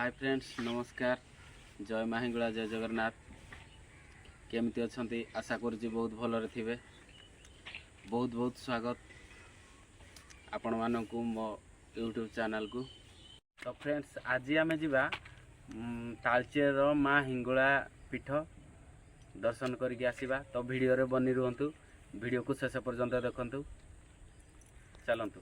Hi friends नमस्कार जय माहिंगुड़ा जय जगन्नाथ केमती अच्छी आशा करुँच बहुत भलरे थे बहुत बहुत स्वागत आपण मानक मो यूट्यूब चैनल को। तो फ्रेंड्स आज आम जा तालचेर माँ हिंगुड़ा पीठ दर्शन करके आसवा। तो वीडियो रे बनी रुहतु वीडियो को शेष पर्यंत देखंतु चलतु।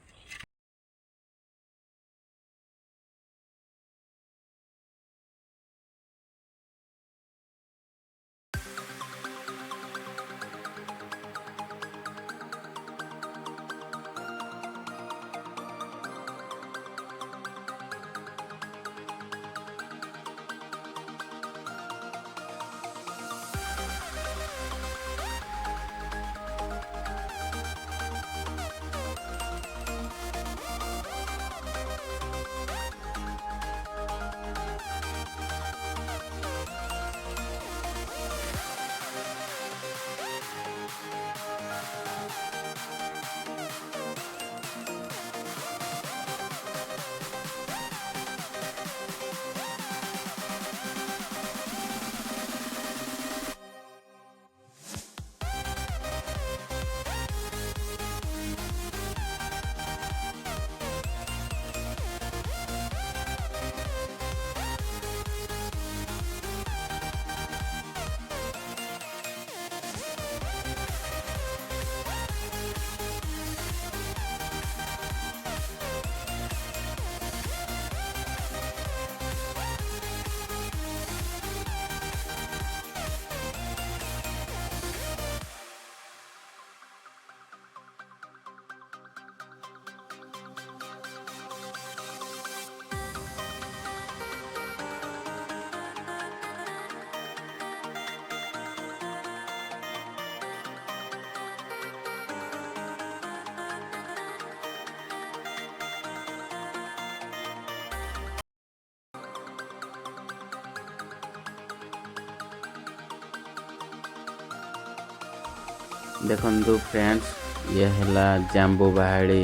देखु फ्रेंड्स ये है जाम्बू बाहाड़ी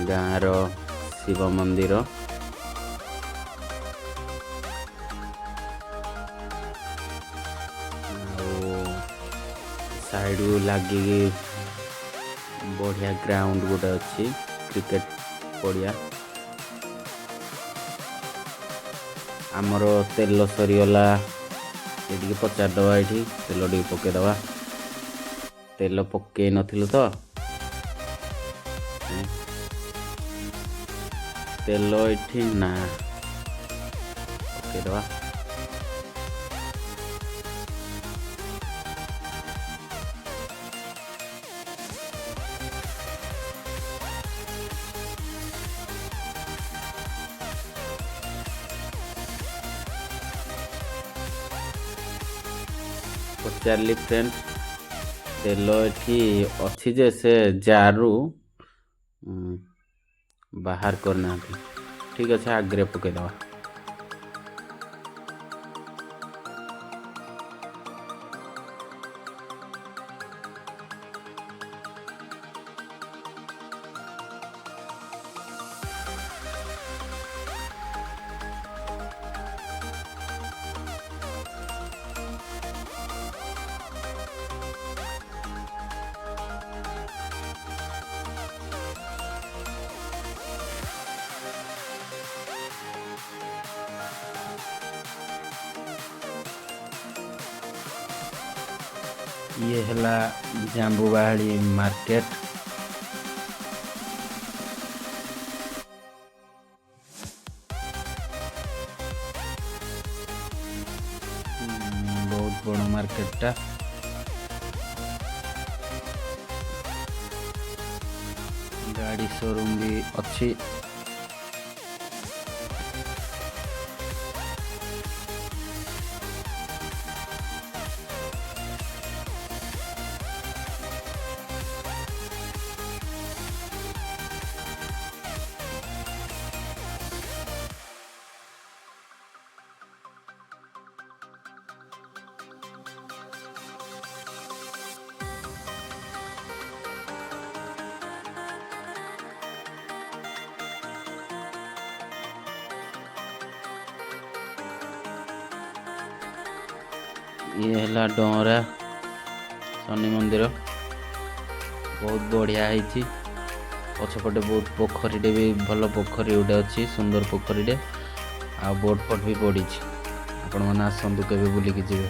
गाँव शिव मंदिर। साइड लगे बढ़िया ग्राउंड गोटे अच्छी क्रिकेट पड़िया। आमर तेल सरीगला ये पचारदवा ये तेल टे पकईदवा तेल पकई नथिलु तो तेल ये ना पकईदवा। पचारि फ्रेंड तेल ये अच्छी जे से जारू बाहर करना ठीक अच्छे आगे पकईदवा। ये है जाम्बू बाहाड़ी मार्केट। बहुत बड़ा मार्केट गाड़ी शोरूम भी अच्छी। ये है डोरा शनि मंदिर बहुत बढ़िया है। पछपटे बहुत पोखरीटे भी भल पोखरी गोटे अच्छी सुंदर पोखरीटे आ बोट फट भी पड़ी आपण मैंने आसतु के बुलिकी जी।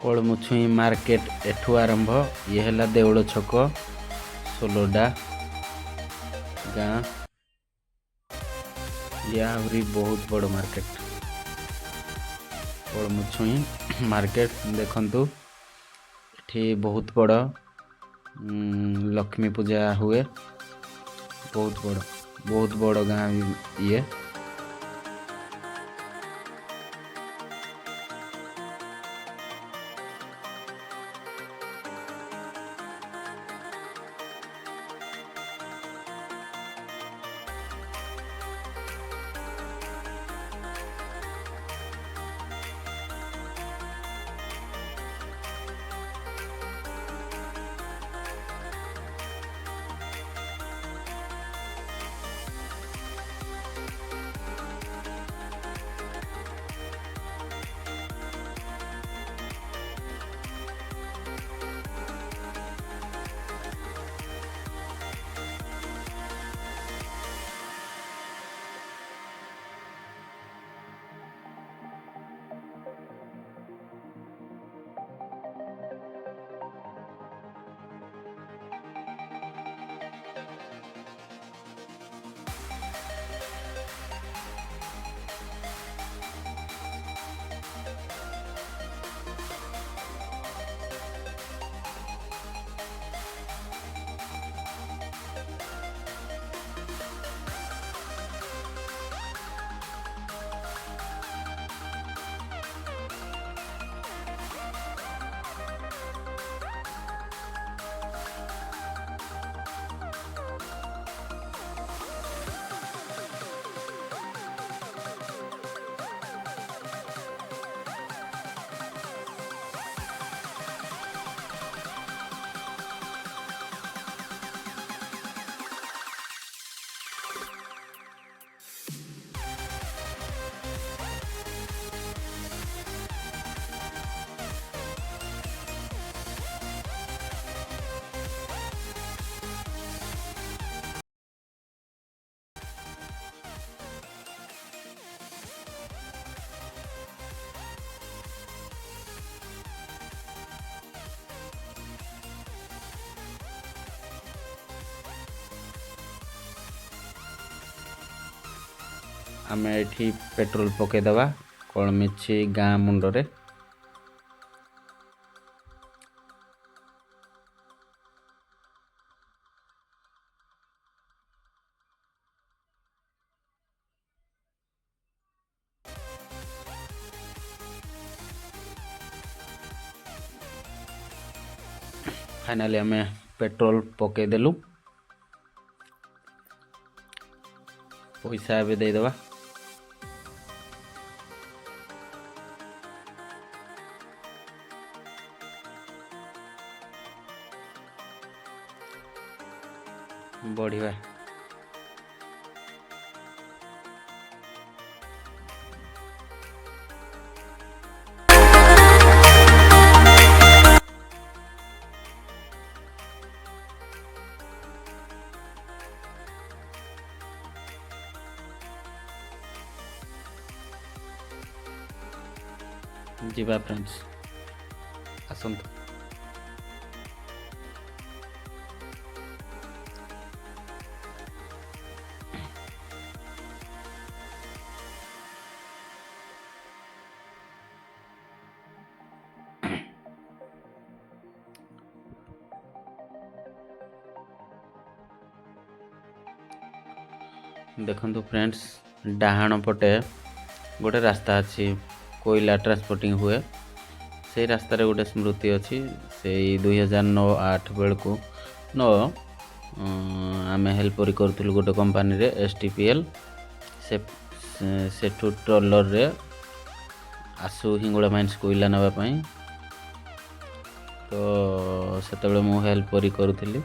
कोलमुछुई मार्केट एठू आरंभ। ये है देउल छक सोलोडा गाँ। ये बहुत बड़ मार्केट कोलमुछुई मार्केट देखंतु। एठी बहुत बड़ लक्ष्मी पूजा हुए। बहुत बड़ गाँ ये। आमे एठी पेट्रोल पकेदवा कलमिछी गाँ मुंडरे। फाइनाली आमे पेट्रोल पकेदेलु। पैसा एबे देदेवा। बढ़िया जीवा फ्रेंड्स आसंतु। देखंतु फ्रेंड्स डाहाण पटे गोटे रास्ता अच्छी कोयला ट्रांसपोर्टिंग हुए से रास्तार गोटे स्मृति अच्छी से 2009-8 बेलू न आम हेल्प करूँ गोटे कंपानी रे STPL से ट्रलर रे आसु हिंगुड़ा माइन्स कोयला नापी तो से मु हेल्प करूँ।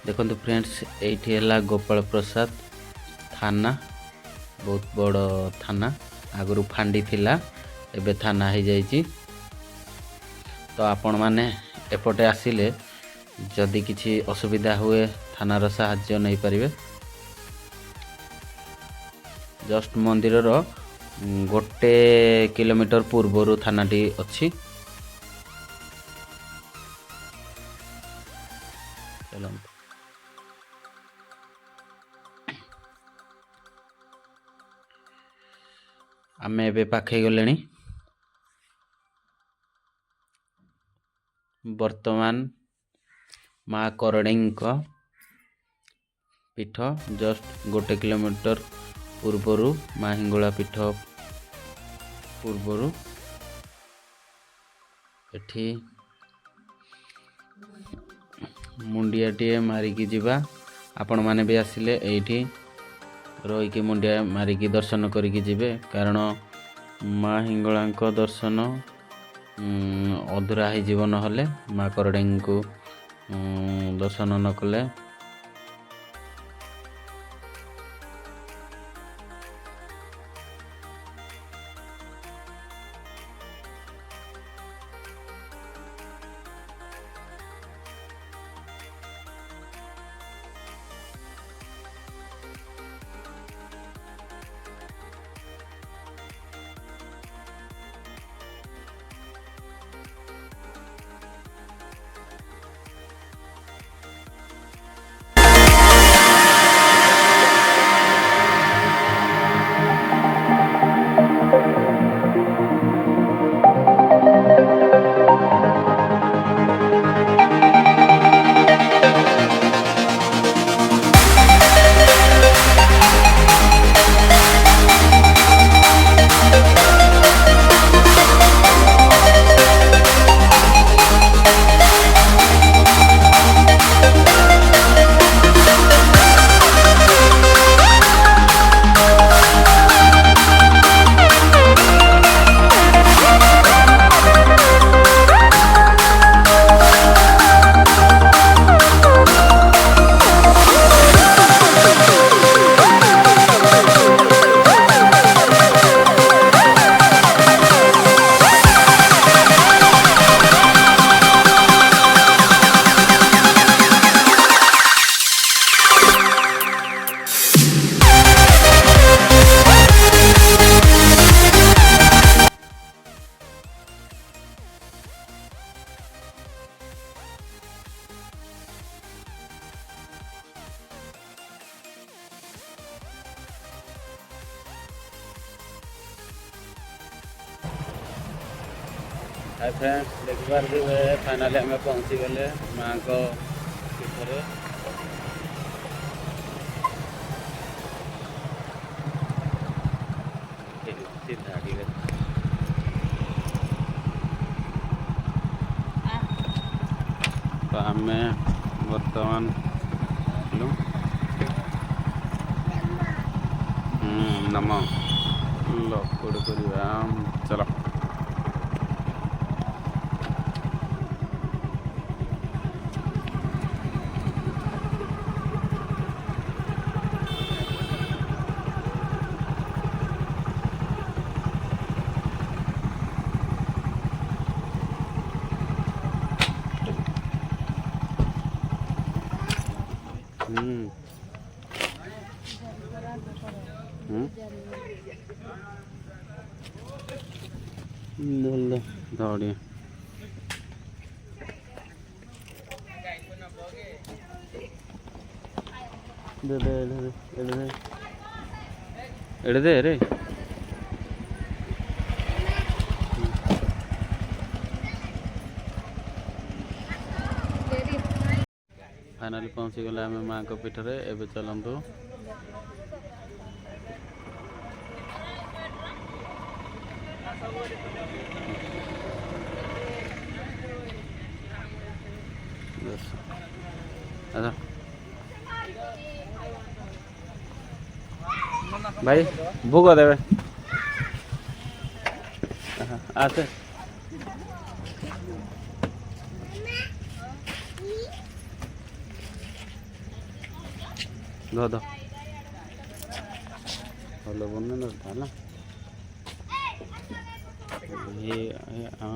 देखो फ्रेंड्स एठी है गोपाल प्रसाद थाना बहुत बड़ थाना आगु फांडी थिला एबे थाना हो जाइए। तो आपण माने एपटे आसिले जदि किसी असुविधा हुए थानार साहाय्य नहीं पारिबे। जस्ट मंदिर गोटे किलोमीटर पूर्वर थानाटी अच्छी। चलନ୍ତୁ आमे एबे पाखे गलेनी। वर्तमान माँ करणी पीठ जस्ट गोटे किलोमीटर पूर्वर माँ हिंगुला पीठ पूर्वर एठी मुंडियाटे मारिकी जीवा। आपण माने भी आसिले एठी रहीकि मुंडिया मारिकी दर्शन करिकी जीवे कारण माँ हिंगुला दर्शन अधूरा हो नहले माँ करणी को दर्शन न कले। हाय फ्रेंड्स देखिबार जे फाइनाली आम पहुँची गले माँ को पीठरे। तो आम बर्तमान नम लपड़ करवा चलो। दौड़ी दे दे एड़े दे रे फाइनाली पहुँची गले आम माँ को पीठ रे एबे चलतु भाई भोग देवे आसे दो दो ଭଲ ବନେଇ ହେଲା ହଁ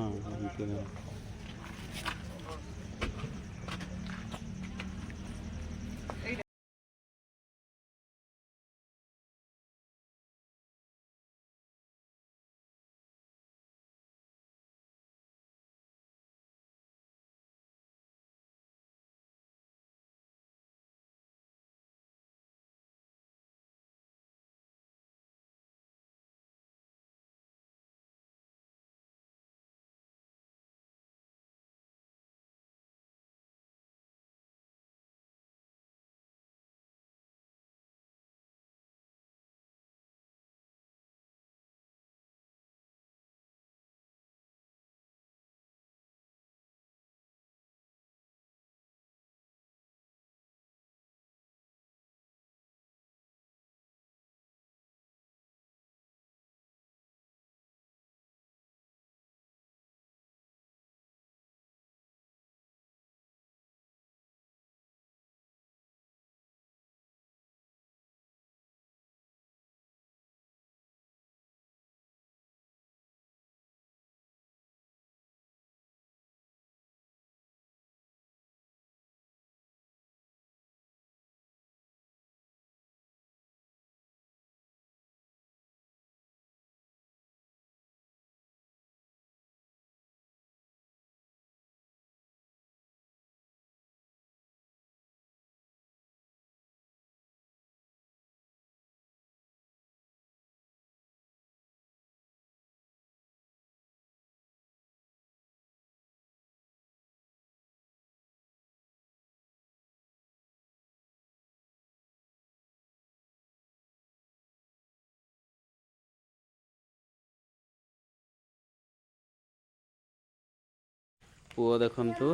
पुओ देखंतु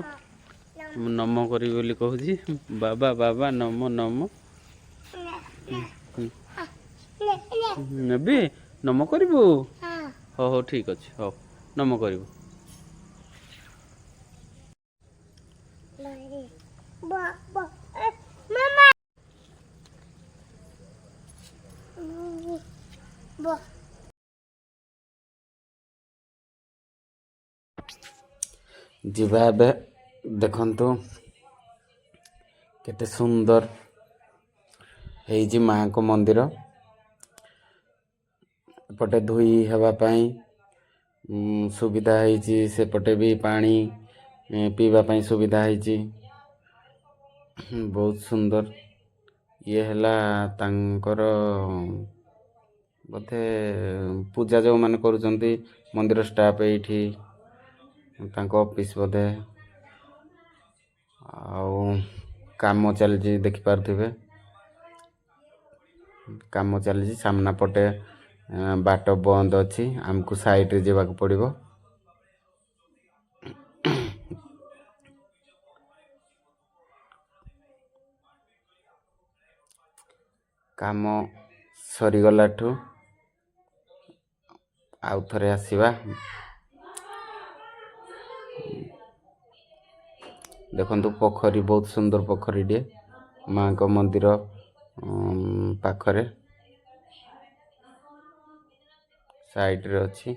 नम करी बोली कहूची बाबा बाबा नम नम नेबी नम करिबु हो हो ठीक अछि हो नम करिबु जीवा एबे देखंतु केते सुंदर हेजी माँ को मंदिर पटे धुई हेबा पाई सुविधा हेजी से पटे भी पानी पीवा पाई सुविधा हेजी बहुत सुंदर ये हला तांकर बोधे पूजा जो माने करूचंती मंदिर स्टाफ एठी तांको ऑफिस बोधे आउ काम चलजी देखि पारथिबे काम चलजी सामना पटे बाट बंद अछि हमको साइड रे जेबाक पड़िबो काम सरी गलाठू आउ थरे आसीबा देखंतु पोखरी बहुत सुंदर पोखरी डे माँ को मंदिर पाखरे साइड रे अछि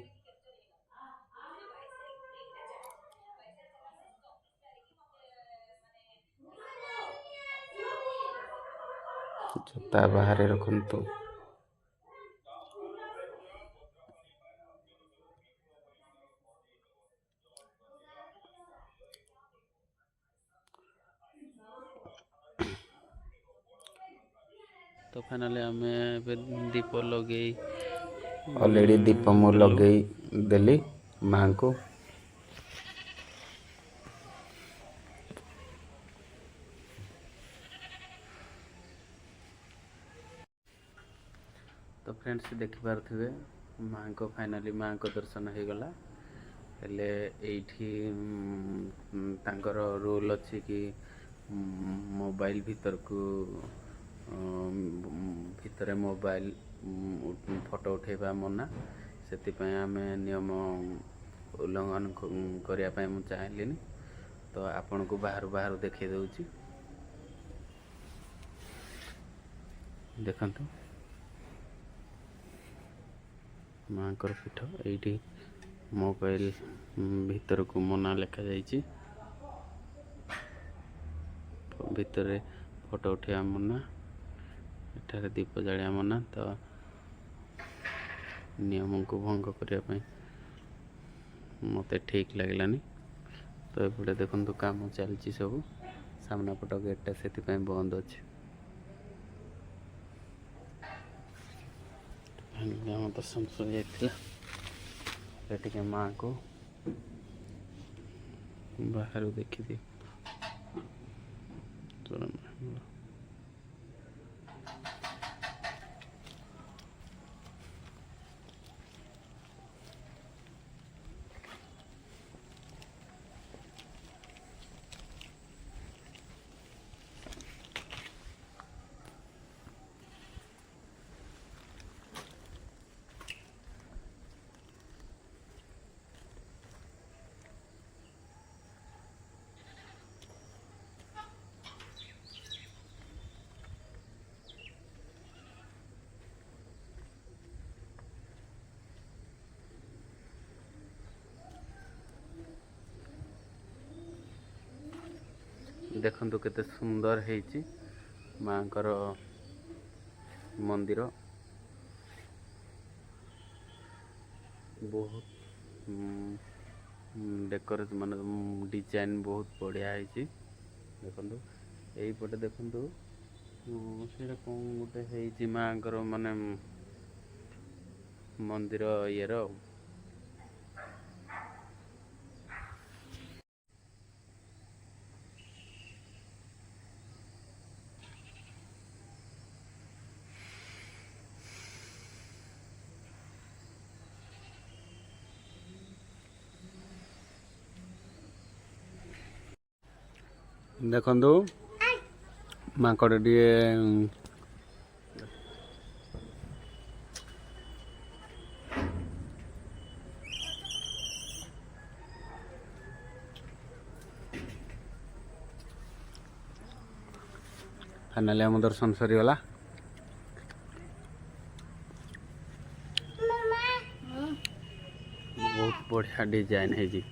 जता बाहर रखंतु तो फाइनाली आम दीप लगे ऑलरेडी दीप मु लगे देली माँ को। तो फ्रेंड्स देखिपारे माँ को फाइनाली माँ को दर्शन हो गला। हेले एठी तांकर रूल अच्छी कि मोबाइल भीतर को भितर मोबाइल फोटो उठेबा मना से आम नियम उल्लंघन करने मुझे चाहिए। तो आपण को बाहर बाहर देखे दूची देखंतु माँ को पीठ ये मोबाइल भीतर को मना लिखा जाइए। भितर फोटो उठा मना एठारे दीप जलिया मना। तो नियम को भंग करने मत ठीक लगलानी। तो ये देखो तो काम चलती सब सामना पट गेटा से बंद अच्छे। दर्शन सर जाता माँ को बाहर देखी दी। देखंतु केते सुंदर हेची माँ कर मंदिर। बहुत डेकोरेट मान डिजाइन बहुत बढ़िया है। देखंतु यही पटे देखंतु से कौन गोटे है माँ कर माने मंदिर येर देखंतु माकड़ टे फाइनाली आम दर्शन सरीगला। बहुत बढ़िया डिजाइन है जी।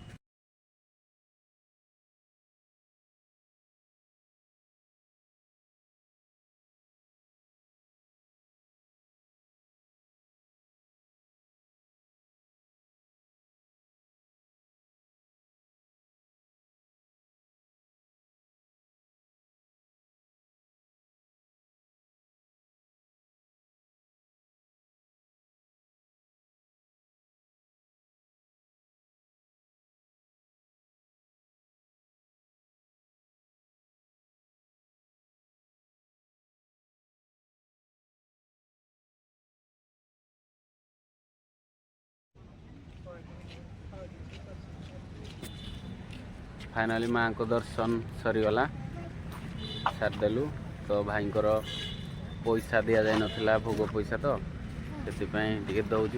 फाइनाली माँ को दर्शन सरीगला सारदेलु। तो भाई पैसा दि जा ना भोग पैसा तो से दौर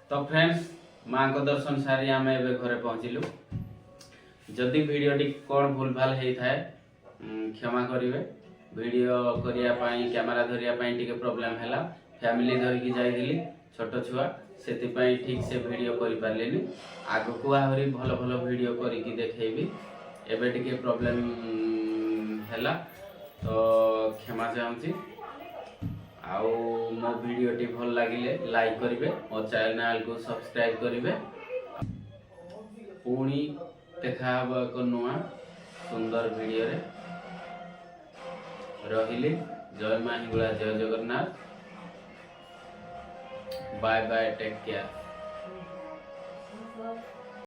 तो फ्रेंड्स माँ को दर्शन सारी आम ए घरे पहुँचलु। जदि वीडियोटी कौन भूल भाल होता है क्षमा करेंगे। वीडियो करने कैमेरा धरिया टी प्रोब्लेम है। फैमिली धरिकी जाइली छोट छुआ से ठीक से वीडियो कर पारे। आग को आहरी भल भल वीडियो करके देखेबी। एबे टिके प्रोब्लेम है तो क्षमा चाहूँगी। आउ मो भिडटी भल लगे लाइक करेंगे मो चैनल को सब्सक्राइब करेंगे। पुणी देखा एक नुआ सुंदर वीडियो रे रहिली। जय मां हिंगुला, जय Jagannath. Bye bye, take care.